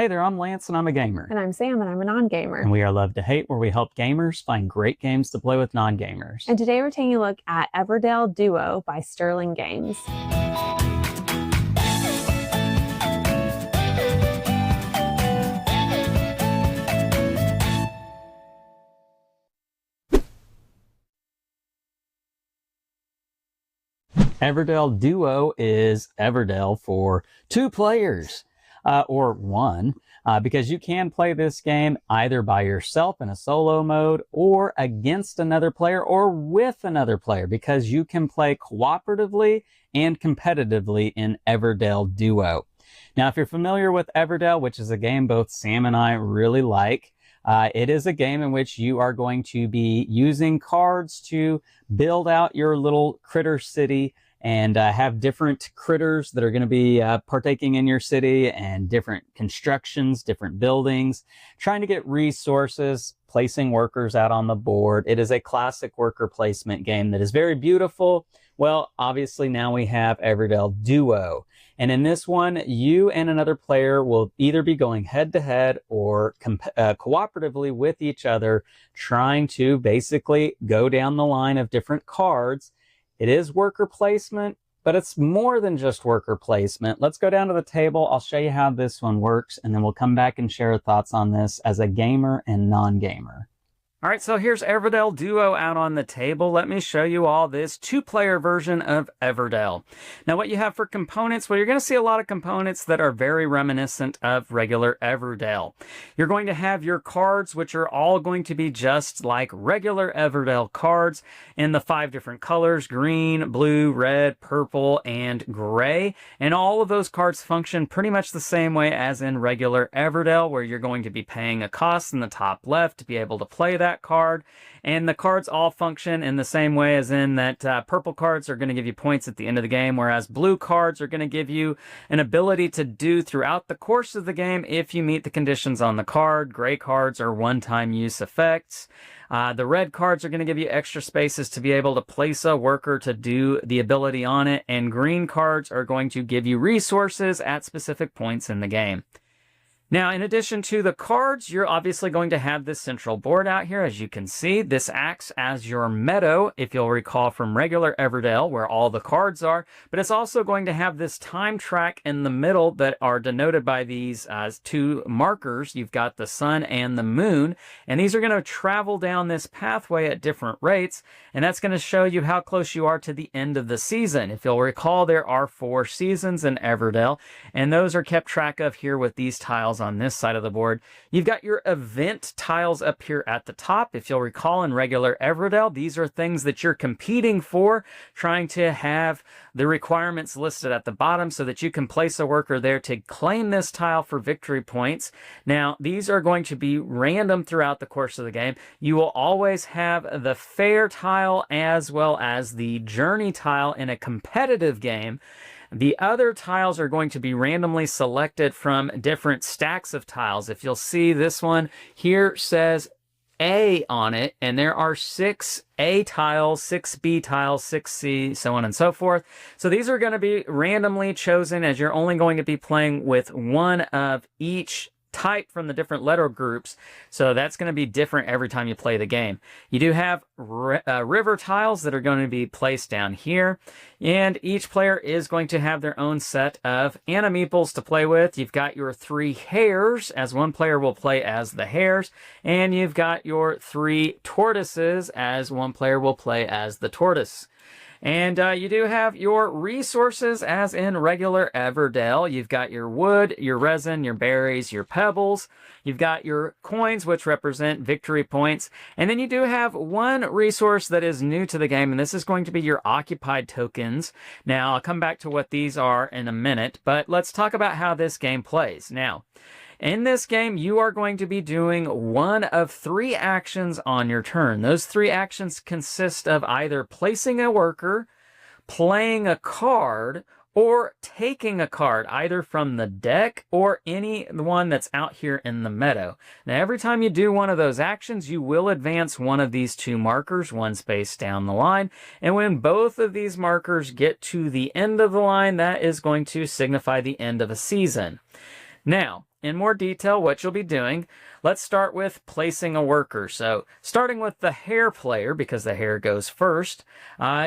Hey there, I'm Lance and I'm a gamer. And I'm Sam and I'm a non-gamer. And we are Love to Hate, where we help gamers find great games to play with non-gamers. And today we're taking a look at Everdell Duo by Starling Games. Everdell Duo is Everdell for 2 players, or 1, because you can play this game either by yourself in a solo mode or against another player or with another player, because you can play cooperatively and competitively in Everdell Duo. Now, if you're familiar with Everdell, which is a game both Sam and I really like, it is a game in which you are going to be using cards to build out your little critter city and have different critters that are going to be partaking in your city, and different constructions, different buildings, trying to get resources, placing workers out on the board. It is a classic worker placement game that is very beautiful. Well, obviously now we have Everdell Duo. And in this one, you and another player will either be going head-to-head or cooperatively with each other, trying to basically go down the line of different cards. It is worker placement, but it's more than just worker placement. Let's go down to the table. I'll show you how this one works, and then we'll come back and share thoughts on this as a gamer and non-gamer. All right, so here's Everdell Duo out on the table. Let me show you all this 2-player version of Everdell. Now, what you have for components, well, you're going to see a lot of components that are very reminiscent of regular Everdell. You're going to have your cards, which are all going to be just like regular Everdell cards in the 5 different colors: green, blue, red, purple, and gray. And all of those cards function pretty much the same way as in regular Everdell, where you're going to be paying a cost in the top left to be able to play that card. And the cards all function in the same way, as in that purple cards are going to give you points at the end of the game, whereas blue cards are going to give you an ability to do throughout the course of the game if you meet the conditions on the card. Gray cards are one-time use effects. The red cards are going to give you extra spaces to be able to place a worker to do the ability on it, and green cards are going to give you resources at specific points in the game. Now, in addition to the cards, you're obviously going to have this central board out here. As you can see, this acts as your meadow, if you'll recall from regular Everdell, where all the cards are. But it's also going to have this time track in the middle that are denoted by these 2 markers. You've got the sun and the moon, and these are going to travel down this pathway at different rates, and that's going to show you how close you are to the end of the season. If you'll recall, there are 4 seasons in Everdell, and those are kept track of here with these tiles on this side of the board. You've got your event tiles up here at the top. If you'll recall, in regular Everdell, these are things that you're competing for, trying to have the requirements listed at the bottom so that you can place a worker there to claim this tile for victory points. Now, these are going to be random throughout the course of the game. You will always have the fair tile as well as the journey tile in a competitive game. The other tiles are going to be randomly selected from different stacks of tiles. If you'll see, this one here says A on it, and there are 6 A tiles, 6 B tiles, 6 C, so on and so forth. So these are going to be randomly chosen, as you're only going to be playing with one of each type from the different letter groups, so that's going to be different every time you play the game. You do have river tiles that are going to be placed down here, and each player is going to have their own set of animeeples to play with. You've got your 3 hares, as one player will play as the hares, and you've got your 3 tortoises, as one player will play as the tortoise. And you do have your resources as in regular Everdell. You've got your wood, your resin, your berries, your pebbles. You've got your coins, which represent victory points. And then you do have one resource that is new to the game, and this is going to be your occupied tokens. Now, I'll come back to what these are in a minute, but let's talk about how this game plays. Now, in this game, you are going to be doing one of 3 actions on your turn. Those 3 actions consist of either placing a worker, playing a card, or taking a card, either from the deck or any one that's out here in the meadow. Now, every time you do one of those actions, you will advance one of these 2 markers, 1 space down the line. And when both of these markers get to the end of the line, that is going to signify the end of a season. Now, in more detail what you'll be doing, let's start with placing a worker. So starting with the hare player, because the hare goes first,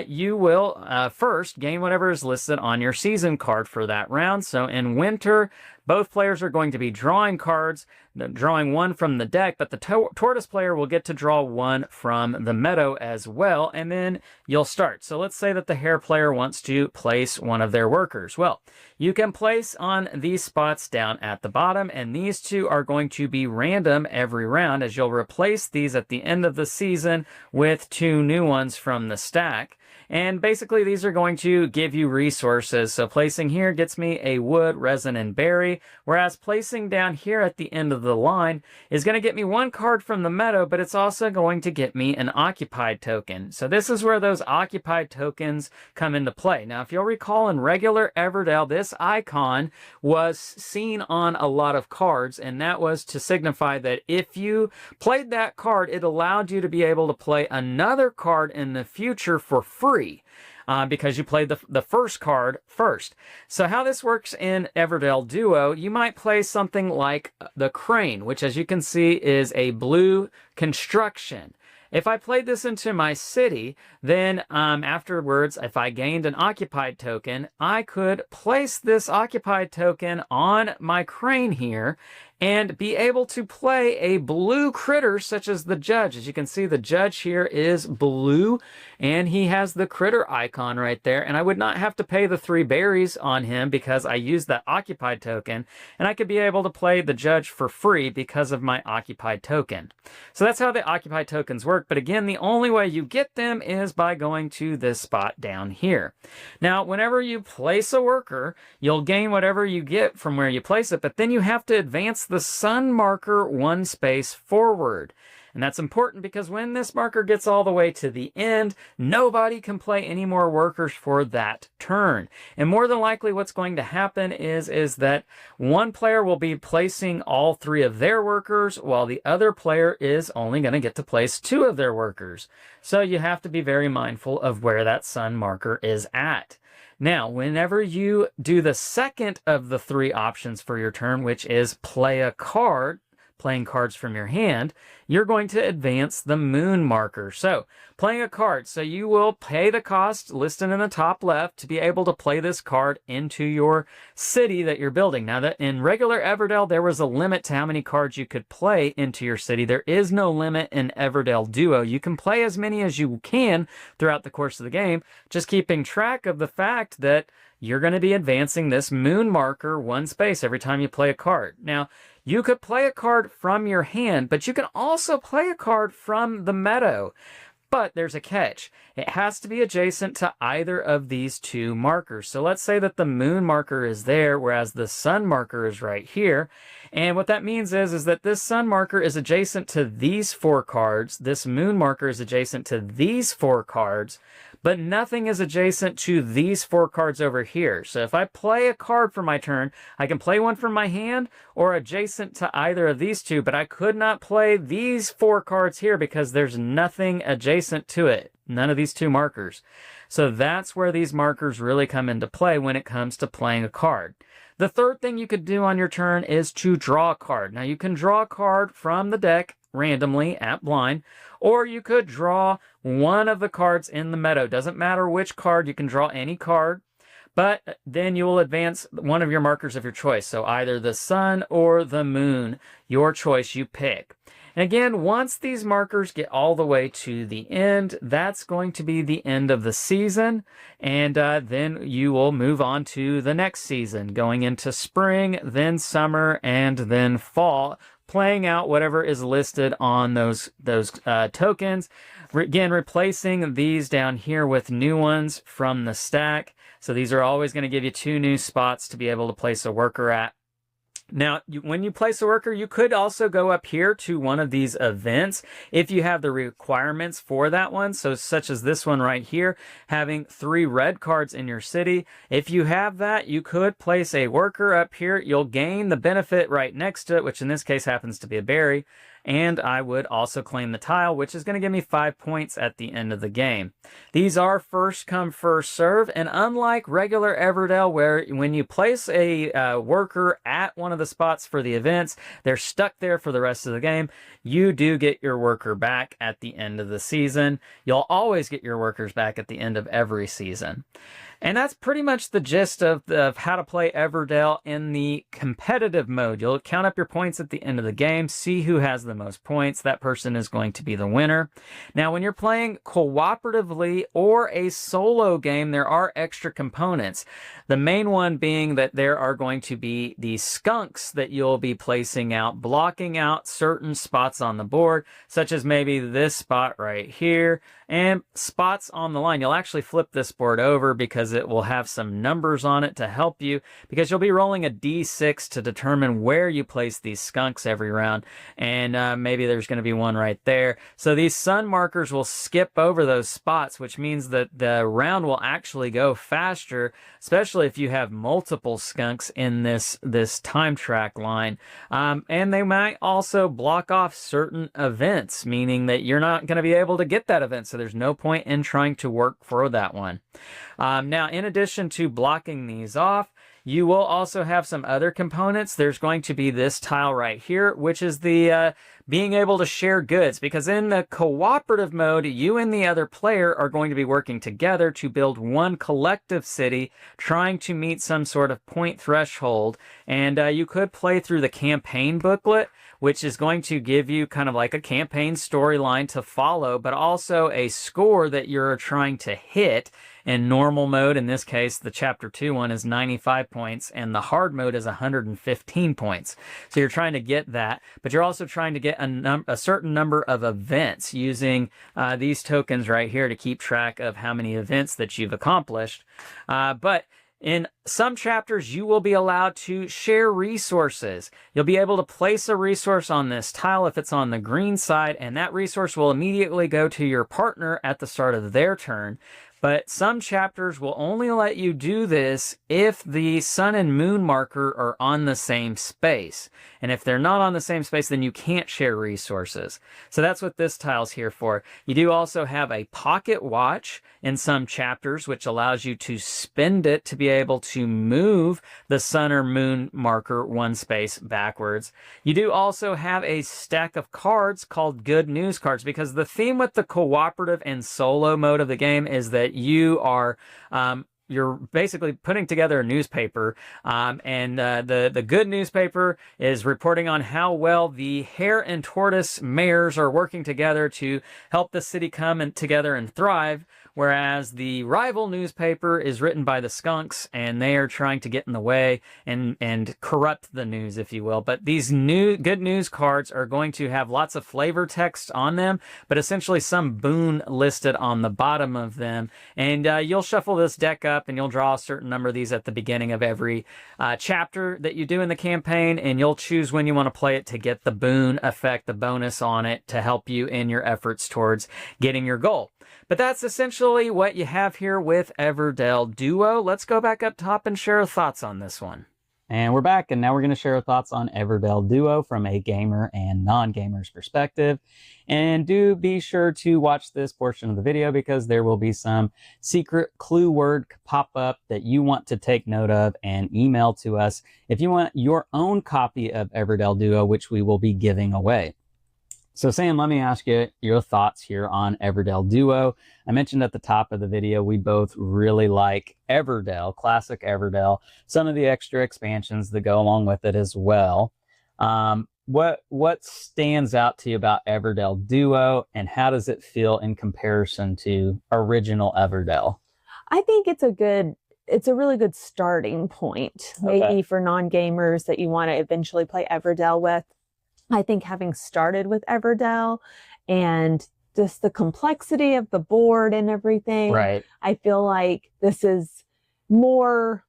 you will first gain whatever is listed on your season card for that round. So in winter, both players are going to be drawing cards, drawing one from the deck, but the tortoise player will get to draw one from the meadow as well, and then you'll start. So let's say that the hare player wants to place one of their workers. Well, you can place on these spots down at the bottom, and these two are going to be random every round, as you'll replace these at the end of the season with two new ones from the stack. And basically these are going to give you resources. So placing here gets me a wood, resin, and berry, whereas placing down here at the end of the line is going to get me one card from the meadow, but it's also going to get me an occupied token. So this is where those occupied tokens come into play. Now, if you'll recall, in regular Everdell, this icon was seen on a lot of cards, and that was to signify that if you played that card, it allowed you to be able to play another card in the future for free. Because you played the first card first. So how this works in Everdell Duo, you might play something like the crane, which as you can see is a blue construction. If I played this into my city, then afterwards, if I gained an occupied token, I could place this occupied token on my crane here and be able to play a blue critter such as the judge. As you can see, the judge here is blue, and he has the critter icon right there, and I would not have to pay the 3 berries on him because I used that occupied token, and I could be able to play the judge for free because of my occupied token. So that's how the occupied tokens work, but again, the only way you get them is by going to this spot down here. Now, whenever you place a worker, you'll gain whatever you get from where you place it, but then you have to advance the sun marker 1 space forward. And that's important because when this marker gets all the way to the end, nobody can play any more workers for that turn. And more than likely what's going to happen is that one player will be placing all 3 of their workers, while the other player is only going to get to place 2 of their workers. So you have to be very mindful of where that sun marker is at. Now, whenever you do the second of the 3 options for your turn, which is play a card, playing cards from your hand, you're going to advance the moon marker. So, playing a card. So you will pay the cost listed in the top left to be able to play this card into your city that you're building. Now, that in regular Everdell, there was a limit to how many cards you could play into your city. There is no limit in Everdell Duo. You can play as many as you can throughout the course of the game, just keeping track of the fact that you're going to be advancing this moon marker 1 space every time you play a card. Now, you could play a card from your hand, but you can also play a card from the meadow. But there's a catch. It has to be adjacent to either of these 2 markers. So let's say that the moon marker is there, whereas the sun marker is right here. And what that means is that this sun marker is adjacent to these 4 cards. This moon marker is adjacent to these 4 cards. But nothing is adjacent to these 4 cards over here. So if I play a card for my turn, I can play one from my hand or adjacent to either of these 2, but I could not play these 4 cards here because there's nothing adjacent to it. None of these 2 markers. So that's where these markers really come into play when it comes to playing a card. The third thing you could do on your turn is to draw a card. Now you can draw a card from the deck randomly at blind, or you could draw one of the cards in the meadow. Doesn't matter which card, you can draw any card, but then you will advance one of your markers of your choice. So either the sun or the moon, your choice, you pick. And again, once these markers get all the way to the end, that's going to be the end of the season. And then you will move on to the next season, going into spring, then summer, and then fall, playing out whatever is listed on those tokens. Again, replacing these down here with new ones from the stack. So these are always going to give you 2 new spots to be able to place a worker at. Now, when you place a worker, you could also go up here to one of these events if you have the requirements for that one. So such as this one right here, having 3 red cards in your city. If you have that, you could place a worker up here. You'll gain the benefit right next to it, which in this case happens to be a berry. and I would also claim the tile, which is going to give me 5 points at the end of the game. These are first come, first serve, and unlike regular Everdell, where when you place a worker at one of the spots for the events, they're stuck there for the rest of the game, you do get your worker back at the end of the season. You'll always get your workers back at the end of every season. And that's pretty much the gist of how to play Everdell in the competitive mode. You'll count up your points at the end of the game, see who has the most points. That person is going to be the winner. Now, when you're playing cooperatively or a solo game, there are extra components. The main one being that there are going to be these skunks that you'll be placing out, blocking out certain spots on the board, such as maybe this spot right here, and spots on the line. You'll actually flip this board over because it will have some numbers on it to help you, because you'll be rolling a d6 to determine where you place these skunks every round, and maybe there's going to be one right there. So these sun markers will skip over those spots, which means that the round will actually go faster, especially if you have multiple skunks in this time track line. And they might also block off certain events, meaning that you're not going to be able to get that event, so there's no point in trying to work for that one. Now, in addition to blocking these off, you will also have some other components. There's going to be this tile right here, which is the being able to share goods, because in the cooperative mode, you and the other player are going to be working together to build one collective city, trying to meet some sort of point threshold. And you could play through the campaign booklet, which is going to give you kind of like a campaign storyline to follow, but also a score that you're trying to hit. In normal mode, in this case, the Chapter 2 one is 95 points, and the hard mode is 115 points. So you're trying to get that, but you're also trying to get a certain number of events using these tokens right here to keep track of how many events that you've accomplished. But in some chapters, you will be allowed to share resources. You'll be able to place a resource on this tile if it's on the green side, and that resource will immediately go to your partner at the start of their turn. But some chapters will only let you do this if the sun and moon marker are on the same space. And if they're not on the same space, then you can't share resources. So that's what this tile's here for. You do also have a pocket watch in some chapters, which allows you to spend it to be able to move the sun or moon marker one space backwards. You do also have a stack of cards called good news cards, because the theme with the cooperative and solo mode of the game is that you are you're basically putting together a newspaper, and the good newspaper is reporting on how well the hare and tortoise mayors are working together to help the city come together and thrive, whereas the rival newspaper is written by the skunks, and they are trying to get in the way and corrupt the news, if you will. But these good news cards are going to have lots of flavor text on them, but essentially some boon listed on the bottom of them. And you'll shuffle this deck up, and you'll draw a certain number of these at the beginning of every chapter that you do in the campaign, and you'll choose when you want to play it to get the boon effect, the bonus on it, to help you in your efforts towards getting your goal. But that's essentially what you have here with Everdell Duo. Let's go back up top and share our thoughts on this one. And we're back, and now we're going to share our thoughts on Everdell Duo from a gamer and non-gamer's perspective. And do be sure to watch this portion of the video, because there will be some secret clue word pop up that you want to take note of and email to us if you want your own copy of Everdell Duo, which we will be giving away. So Sam, let me ask you your thoughts here on Everdell Duo. I mentioned at the top of the video, we both really like Everdell, classic Everdell, some of the extra expansions that go along with it as well. What stands out to you about Everdell Duo, and how does it feel in comparison to original Everdell? I think it's a really good starting point, maybe for non-gamers that you want to eventually play Everdell with. I think having started with Everdell and just the complexity of the board and everything, right, I feel like this is more,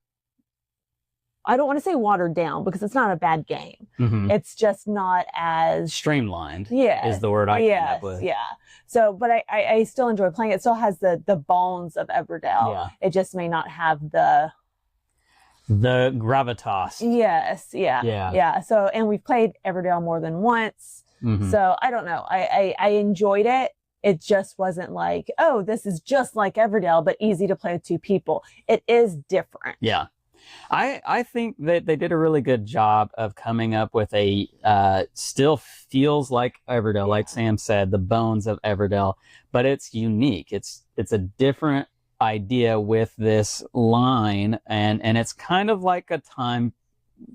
I don't want to say watered down, because it's not a bad game. Mm-hmm. It's just not as streamlined, yeah, is the word I came up with. Yeah. So, but I still enjoy playing it. It still has the bones of Everdell. Yeah. It just may not have the gravitas. Yes. Yeah. So, and we've played Everdell more than once. So I don't know. I enjoyed it. It just wasn't like, oh, this is just like Everdell, but easy to play with 2 people. It is different. Yeah. I think that they did a really good job of coming up with a still feels like Everdell, like Sam said, the bones of Everdell, but it's unique. It's a different idea with this line, and it's kind of like a time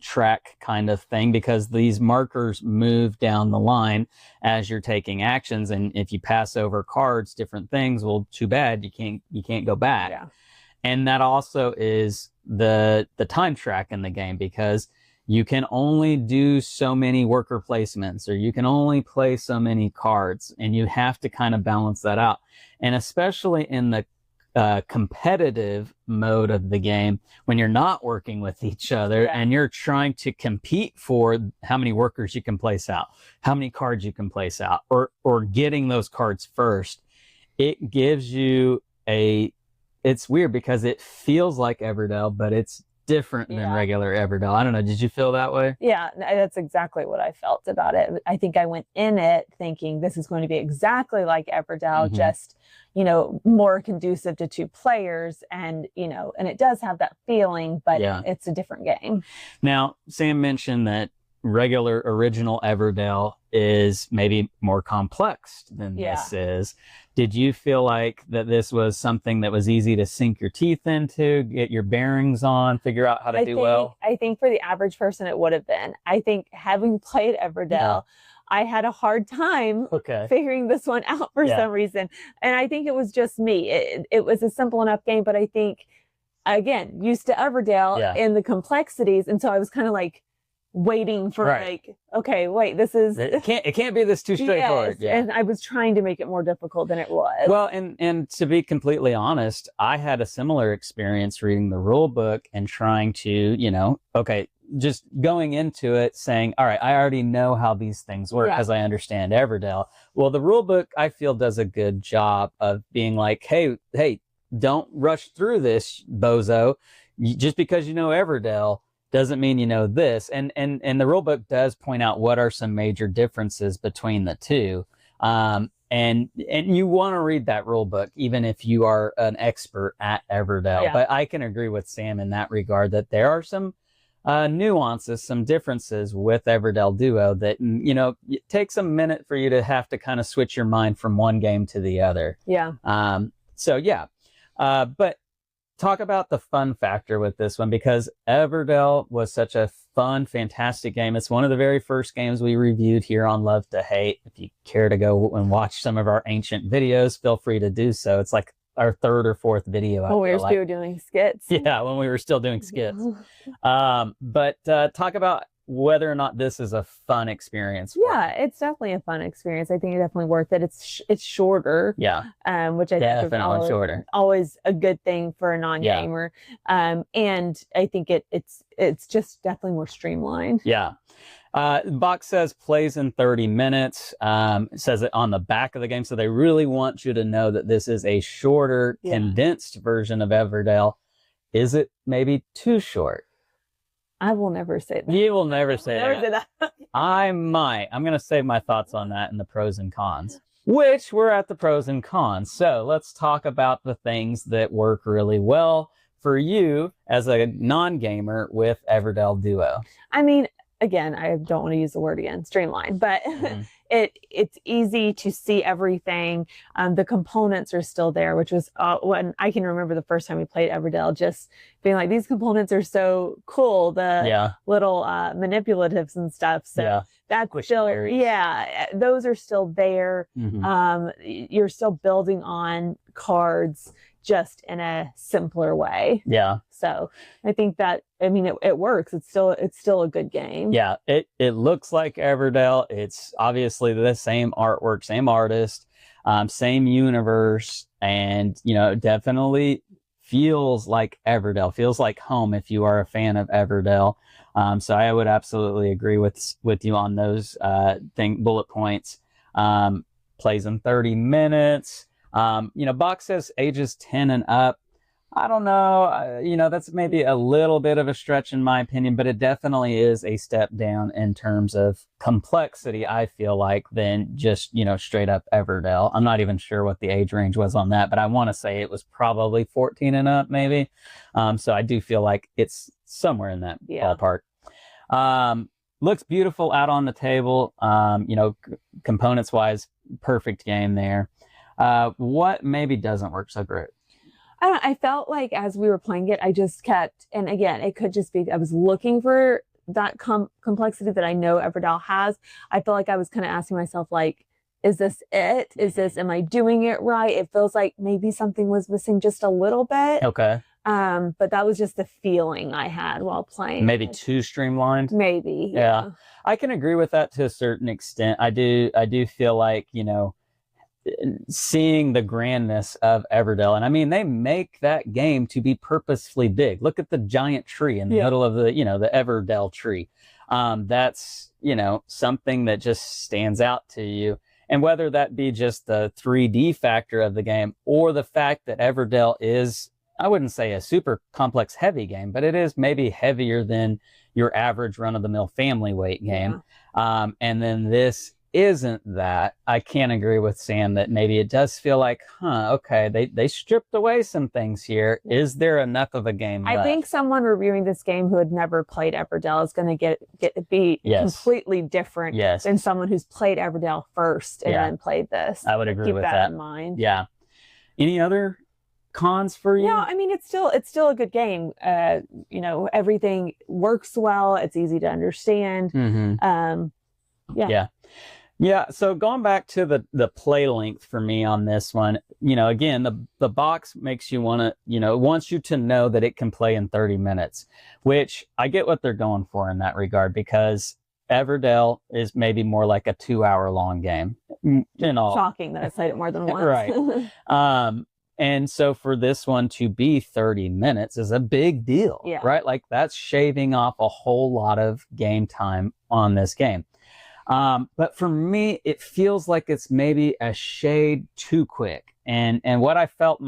track kind of thing, because these markers move down the line as you're taking actions, and if you pass over cards, different things, well, too bad, you can't go back. Yeah. And that also is the time track in the game, because you can only do so many worker placements, or you can only play so many cards, and you have to kind of balance that out. And especially in the competitive mode of the game, when you're not working with each other and you're trying to compete for how many workers you can place out, how many cards you can place out, or getting those cards first, it gives you it's weird because it feels like Everdell, but it's different than regular Everdell. I don't know. Did you feel that way? Yeah, that's exactly what I felt about it. I think I went in it thinking this is going to be exactly like Everdell, just, more conducive to 2 players. And, and it does have that feeling, but it's a different game. Now, Sam mentioned that regular original Everdell is maybe more complex than this is. Did you feel like that this was something that was easy to sink your teeth into, get your bearings on, figure out how to do well? I think for the average person, it would have been. I think having played Everdell, I had a hard time figuring this one out for some reason. And I think it was just me. It was a simple enough game, but I think, again, used to Everdell and the complexities. And so I was kind of like, waiting for okay, wait, this is it can't be this too straightforward. And I was trying to make it more difficult than it was. Well, and to be completely honest, I had a similar experience reading the rule book and trying to, just going into it saying, all right, I already know how these things work because I understand Everdell. Well, the rule book, I feel, does a good job of being like, hey, don't rush through this, bozo. Just because you know Everdell doesn't mean you know this. And the rule book does point out what are some major differences between the two. And you want to read that rule book, even if you are an expert at Everdell. But I can agree with Sam in that regard, that there are some nuances, some differences with Everdell Duo that, it takes a minute for you to have to kind of switch your mind from one game to the other. But talk about the fun factor with this one, because Everdell was such a fun, fantastic game. It's one of the very first games we reviewed here on Love to Hate. If you care to go and watch some of our ancient videos, feel free to do so. It's like our 3rd or 4th video. When we were still doing skits. Yeah, when we were still doing skits. But talk about whether or not this is a fun experience. It's definitely a fun experience. I think it's definitely worth it. It's shorter. Which I think is always a good thing for a non-gamer. And I think it's just definitely more streamlined. The box says plays in 30 minutes. It says it on the back of the game. So they really want you to know that this is a shorter, condensed version of Everdell. Is it maybe too short? I will never say that. You will never say that. I might. I'm going to save my thoughts on that in the pros and cons, which we're at the pros and cons. So let's talk about the things that work really well for you as a non-gamer with Everdell Duo. I mean, again, I don't want to use the word again, streamlined, but it's easy to see everything. The components are still there, which was when I can remember the first time we played Everdell, just being like, these components are so cool. The little manipulatives and stuff. So that's still, those are still there. You're still building on cards, just in a simpler way. So I think that, it works. It's still a good game. It looks like Everdell. It's obviously the same artwork, same artist, same universe, and definitely feels like Everdell. Feels like home if you are a fan of Everdell. So I would absolutely agree with you on those bullet points. Plays in 30 minutes. Box says ages 10 and up. I don't know. You know, that's maybe a little bit of a stretch in my opinion, but it definitely is a step down in terms of complexity, I feel like, than just, you know, straight up Everdell. I'm not even sure what the age range was on that, but I want to say it was probably 14 and up, maybe. So I do feel like it's somewhere in that ballpark. Looks beautiful out on the table. You know, components wise, perfect game there. What maybe doesn't work so great? I don't know, I felt like as we were playing it, I just kept, and again, it could just be, I was looking for that complexity that I know Everdell has. I feel like I was kind of asking myself, like, is this it? Is this, am I doing it right? It feels like maybe something was missing just a little bit. Okay. But that was just the feeling I had while playing. Maybe too streamlined. Maybe. Yeah. I can agree with that to a certain extent. I do feel like, you know, seeing the grandness of Everdell, and I mean, they make that game to be purposefully big. Look at the giant tree in the middle of the, you know, the Everdell tree. That's, you know, something that just stands out to you. And whether that be just the 3D factor of the game or the fact that Everdell is, I wouldn't say a super complex heavy game, but it is maybe heavier than your average run-of-the-mill family weight game. And then this isn't that. I can't agree with Sam that maybe it does feel like, okay, they stripped away some things here. Is there enough of a game left? I think someone reviewing this game who had never played Everdell is going to be completely different than someone who's played Everdell first and then played this. I would agree Keep with that in mind. Yeah. Any other cons for you? Yeah, I mean, it's still a good game. You know, everything works well. It's easy to understand. Yeah, so going back to the play length for me on this one, you know, again, the box makes you want to, you know, wants you to know that it can play in 30 minutes, which I get what they're going for in that regard, because Everdell is maybe more like a 2-hour long game. Shocking that I played it more than once. Right. And so for this one to be 30 minutes is a big deal, right? Like that's shaving off a whole lot of game time on this game. But for me, it feels like it's maybe a shade too quick. And what I felt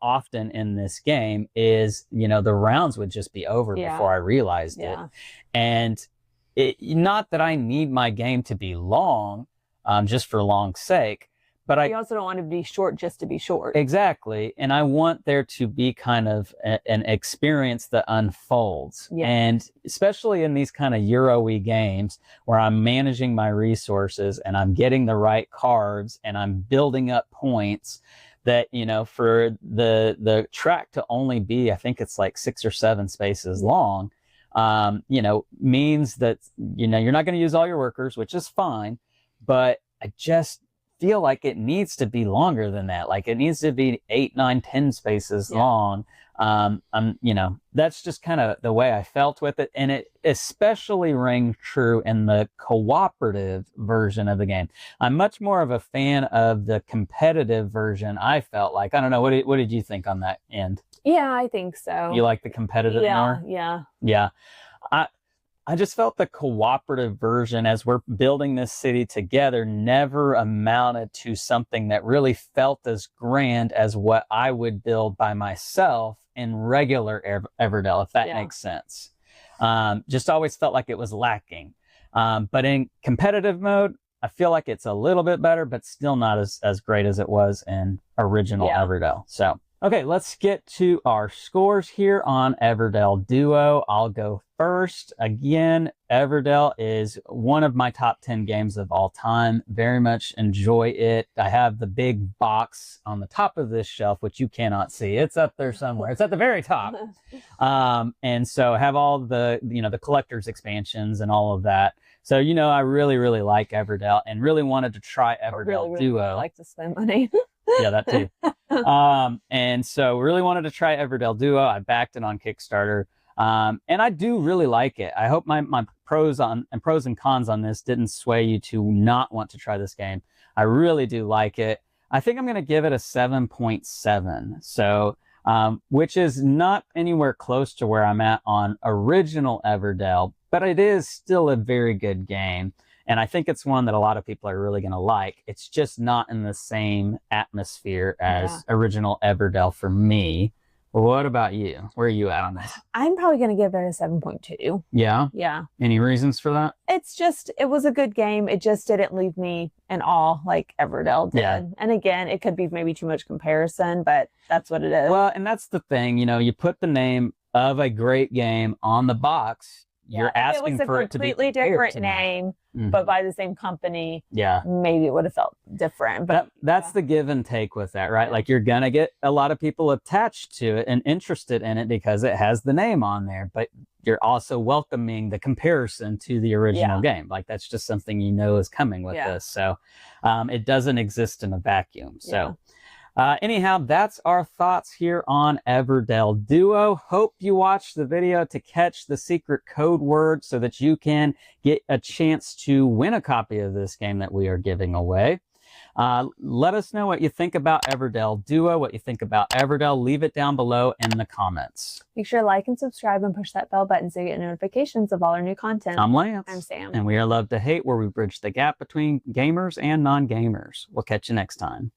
often in this game is, you know, the rounds would just be over before I realized it. And not that I need my game to be long, just for long's sake, but I also don't want to be short just to be short. Exactly. And I want there to be kind of an experience that unfolds. And especially in these kind of Euro-y games where I'm managing my resources and I'm getting the right cards and I'm building up points, that, you know, for the track to only be, I think it's like 6 or 7 spaces long, you know, means that, you know, you're not going to use all your workers, which is fine, but I just feel like it needs to be longer than that. Like it needs to be 8, 9, 10 spaces long. You know, that's just kind of the way I felt with it. And it especially rang true in the cooperative version of the game. I'm much more of a fan of the competitive version. I felt like, I don't know, what did you think on that end? Yeah, I think so. You like the competitive more? Yeah. I just felt the cooperative version, as we're building this city together, never amounted to something that really felt as grand as what I would build by myself in regular Everdell, if that makes sense. Just always felt like it was lacking. But in competitive mode, I feel like it's a little bit better, but still not as great as it was in original Everdell. So, okay, let's get to our scores here on Everdell Duo. I'll go first. Again, Everdell is one of my top 10 games of all time. Very much enjoy it. I have the big box on the top of this shelf, which you cannot see. It's up there somewhere. It's at the very top. And so I have all the, you know, the collector's expansions and all of that. So, you know, I really, really like Everdell and really wanted to try Everdell Duo. I like to spend money. Yeah, that too. And so really wanted to try Everdell Duo. I backed it on Kickstarter. And I do really like it. I hope my pros and cons on this didn't sway you to not want to try this game. I really do like it. I think I'm going to give it a 7.7. So, which is not anywhere close to where I'm at on original Everdell, but it is still a very good game. And I think it's one that a lot of people are really going to like. It's just not in the same atmosphere as original Everdell for me. What about you? Where are you at on this? I'm probably going to give it a 7.2. Yeah? Yeah. Any reasons for that? It's just, it was a good game. It just didn't leave me in awe like Everdell did. Yeah. And again, it could be maybe too much comparison, but that's what it is. Well, and that's the thing, you know, you put the name of a great game on the box, you're asking for it to be a completely different name, but by the same company. Yeah. Maybe it would have felt different. But that's the give and take with that, right? Like you're going to get a lot of people attached to it and interested in it because it has the name on there, but you're also welcoming the comparison to the original game. Like that's just something you know is coming with this. So it doesn't exist in a vacuum. So anyhow, that's our thoughts here on Everdell Duo. Hope you watched the video to catch the secret code word so that you can get a chance to win a copy of this game that we are giving away. Let us know what you think about Everdell Duo, what you think about Everdell. Leave it down below in the comments. Make sure to like and subscribe and push that bell button so you get notifications of all our new content. I'm Lance. I'm Sam. And we are Love to Hate, where we bridge the gap between gamers and non-gamers. We'll catch you next time.